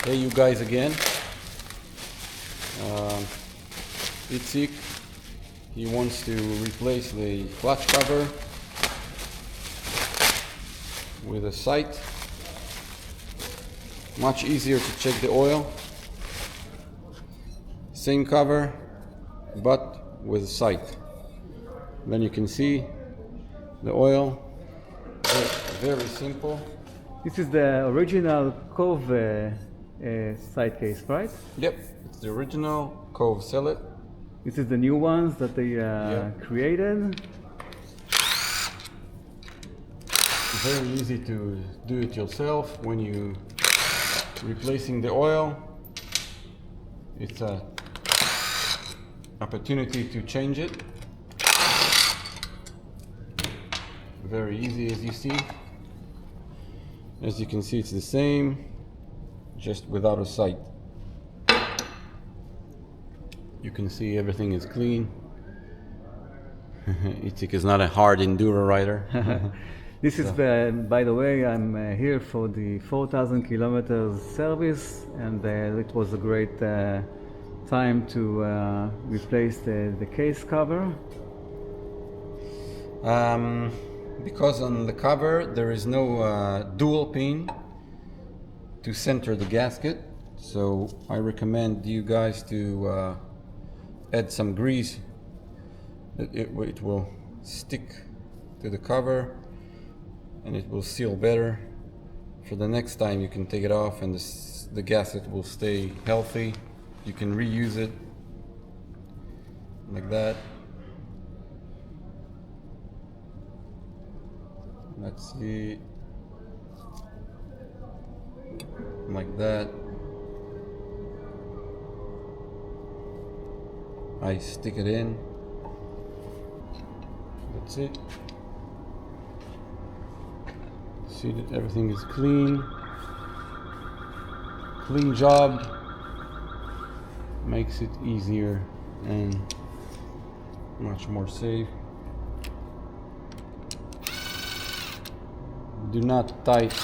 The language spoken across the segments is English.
Hey you guys again. Itzik, he wants to replace the clutch cover with a sight. Much easier to check the oil. Same cover, but with a sight. Then you can see the oil. Very simple. This is the original Kove side case, right? Yep, it's the original Kove Sellet. This is the new ones that they created. Very easy to do it yourself when you replacing the oil. It's a opportunity to change it. Very easy, as you see. As you can see, it's the same, just without a sight. You can see everything is clean. Itzik is not a hard enduro rider. This is by the way, I'm here for the 4,000 kilometers service, and it was a great time to replace the case cover. Because on the cover there is no dual pin to center the gasket, so I recommend you guys to add some grease. It will stick to the cover and it will seal better. For the next time you can take it off and the gasket will stay healthy. You can reuse it like that. Let's see, like that. I stick it in. That's it. See that everything is clean. Clean job. Makes it easier and much more safe. Do not tighten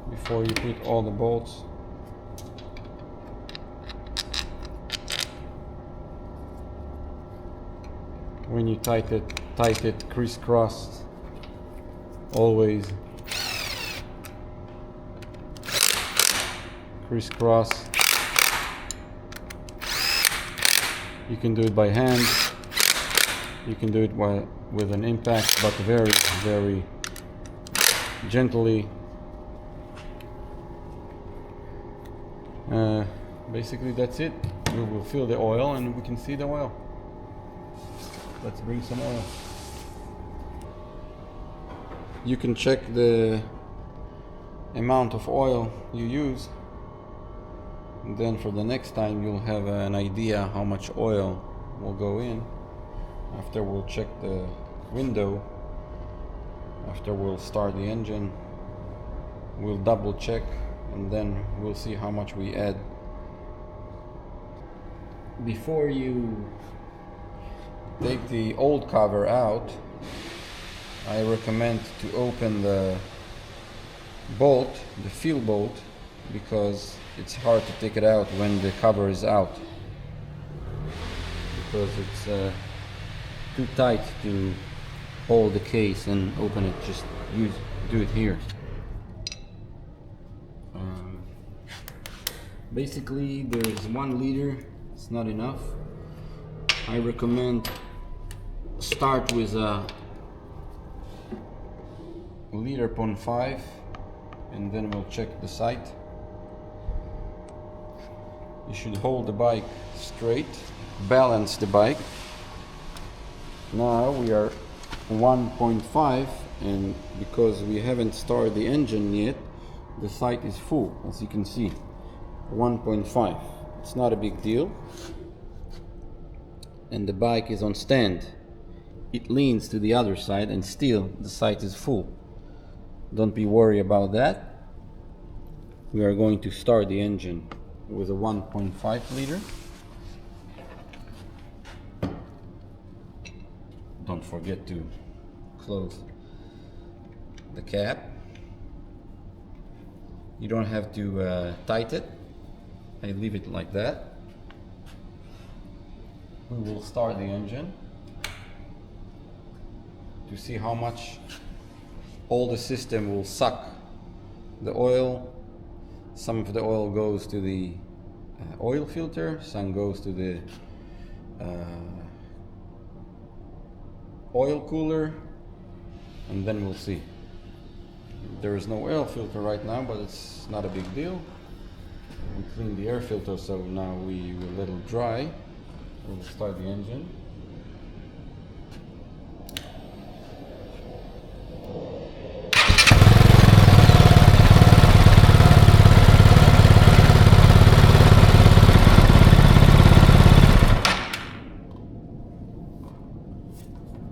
before you put all the bolts. When you tighten it crisscross. Always crisscross. You can do it by hand. You can do it with an impact, but very, very gently. Basically that's it. We will fill the oil and we can see the oil. Let's bring some oil. You can check the amount of oil you use, and then for the next time you'll have an idea how much oil will go in. After we'll check the window, after we'll start the engine, we'll double check and then we'll see how much we add. Before you take the old cover out, I recommend to open the bolt, the fill bolt, because it's hard to take it out when the cover is out, because it's too tight to hold the case and open it. Just do it here. Basically there's 1 liter, it's not enough. I recommend start with a 1.5 and then we'll check the sight. You should hold the bike straight, balance the bike. Now we are 1.5, and because we haven't started the engine yet, the sight is full, as you can see. 1.5. It's not a big deal. And the bike is on stand. It leans to the other side and still the sight is full. Don't be worried about that. We are going to start the engine with a 1.5 liter. Don't forget to close the cap. You don't have to tighten it. I leave it like that. We will start the engine to see how much all the system will suck the oil. Some of the oil goes to the oil filter, some goes to the oil cooler, and then we'll see. There is no oil filter right now, but it's not a big deal. We cleaned the air filter, so now we will let it dry. We'll start the engine.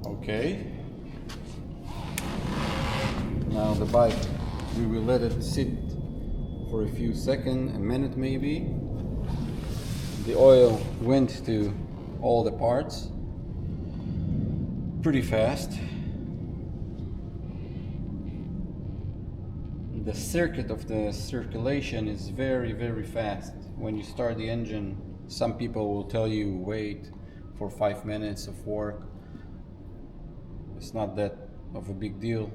Okay. Now the bike, we will let it sit for a few seconds, a minute maybe. The oil went to all the parts pretty fast. The circuit of the circulation is very, very fast. When you start the engine, some people will tell you wait for 5 minutes of work. It's not that of a big deal.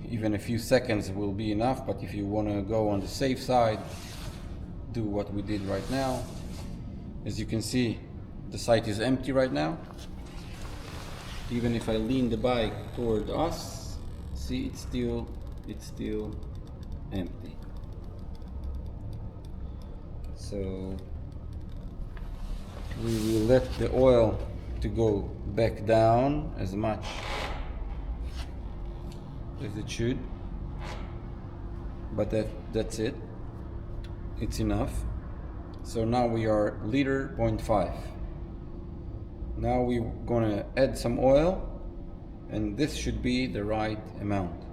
Even a few seconds will be enough, but if you want to go on the safe side, do what we did right now. As you can see, the site is empty right now. Even if I lean the bike toward us, see, it's still empty. So we will let the oil to go back down as much as it should, but that's it. It's enough. So now we are 1.5 liters. Now we're gonna add some oil, and this should be the right amount.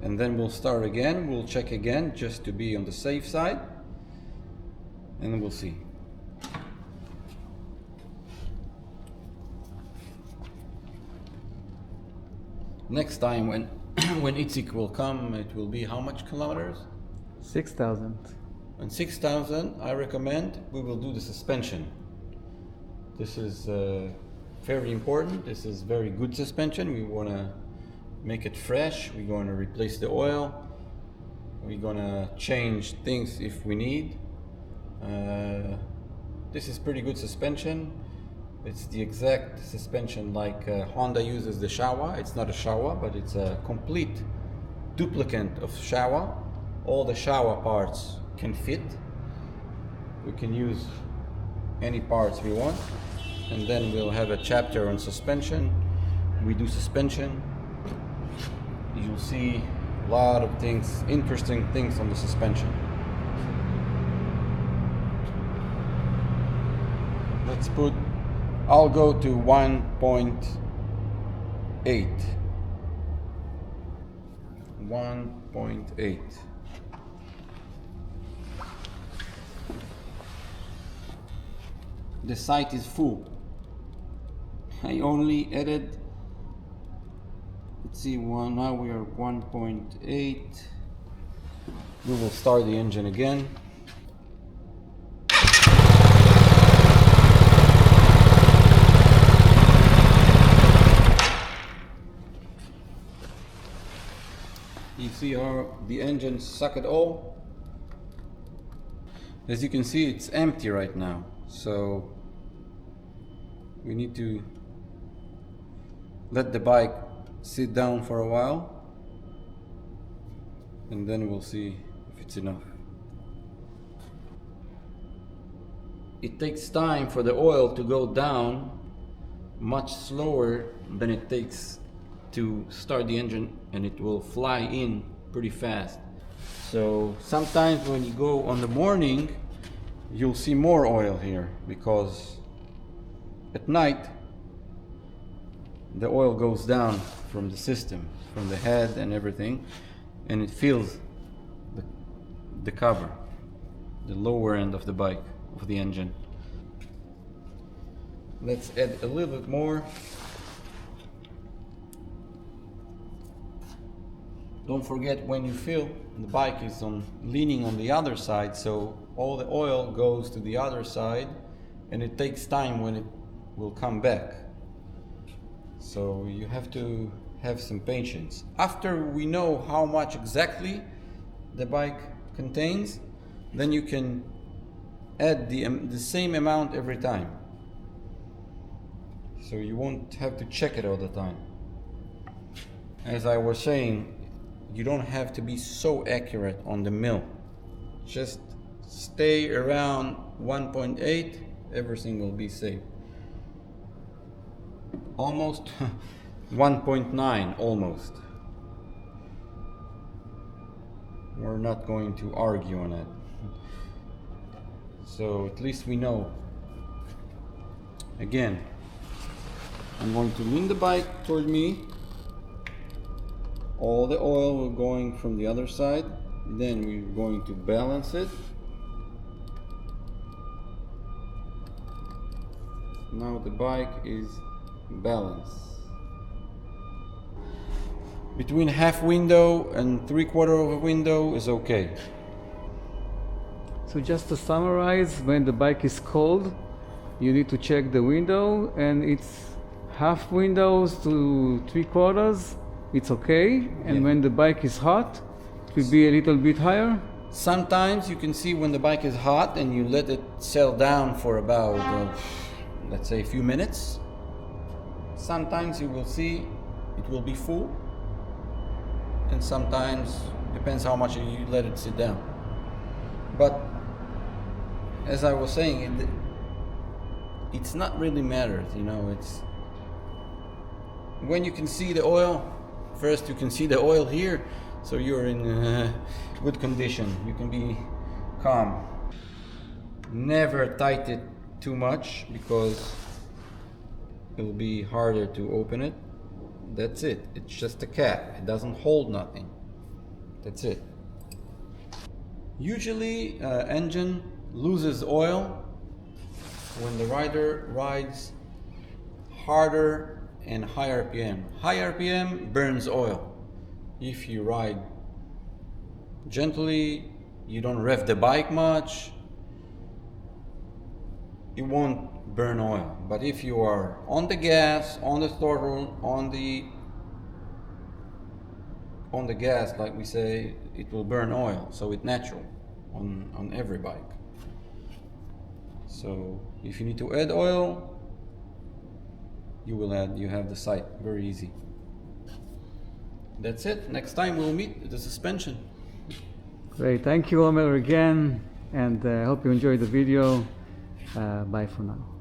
And then we'll start again, we'll check again just to be on the safe side, and then we'll see. Next time when when Itzik will come, it will be how much kilometers? 6,000. On 6,000, I recommend we will do the suspension. This is very important. This is very good suspension. We want to make it fresh. We're going to replace the oil. We're going to change things if we need. This is pretty good suspension. It's the exact suspension like Honda uses the Showa. It's not a Showa, but it's a complete duplicate of Showa. All the Showa parts can fit. We can use any parts we want, and then we'll have a chapter on suspension. We do suspension. You'll see a lot of things, interesting things on the suspension. Let's put, I'll go to 1.8. 1.8. The site is full. I only added, let's see, now we are 1.8. We will start the engine again. You see how the engine suck it all? As you can see, it's empty right now. So we need to let the bike sit down for a while, and then we'll see if it's enough. It takes time for the oil to go down, much slower than it takes to start the engine, and it will fly in pretty fast. So sometimes when you go on the morning, you'll see more oil here, because at night the oil goes down from the system, from the head and everything, and it fills the cover, the lower end of the bike, of the engine. Let's add a little bit more. don't forget, when you fill, the bike is leaning on the other side, so all the oil goes to the other side, and it takes time when it will come back. So you have to have some patience. After we know how much exactly the bike contains, then you can add the same amount every time. So you won't have to check it all the time. As I was saying, you don't have to be so accurate on the mil. Just stay around 1.8, everything will be safe. Almost 1.9, almost. We're not going to argue on it. So at least we know. Again, I'm going to lean the bike toward me. All the oil will going from the other side. Then we're going to balance it. Now the bike is balanced. Between half window and 3/4 of a window is okay. So just to summarize, when the bike is cold, you need to check the window, and it's half windows to 3/4, it's okay. And Yeah. when the bike is hot, it will be a little bit higher. Sometimes you can see when the bike is hot and you let it settle down for about, let's say, a few minutes. Sometimes you will see it will be full, and sometimes depends how much you let it sit down. But as I was saying, it's not really matters, you know. It's when you can see the oil. First, you can see the oil here, so you're in good condition. You can be calm. Never tight it too much because it will be harder to open it. That's it. It's just a cap. It doesn't hold nothing. That's it. Usually, engine loses oil when the rider rides harder and high RPM. High RPM burns oil. If you ride gently, you don't rev the bike much, it won't burn oil. But if you are on the gas, on the throttle, on the gas, like we say, it will burn oil. So it's natural on every bike. So if you need to add oil, you will add. You have the sight, very easy. That's it. Next time we'll meet the suspension. Great, thank you, Omer, again, and I hope you enjoyed the video. Bye for now.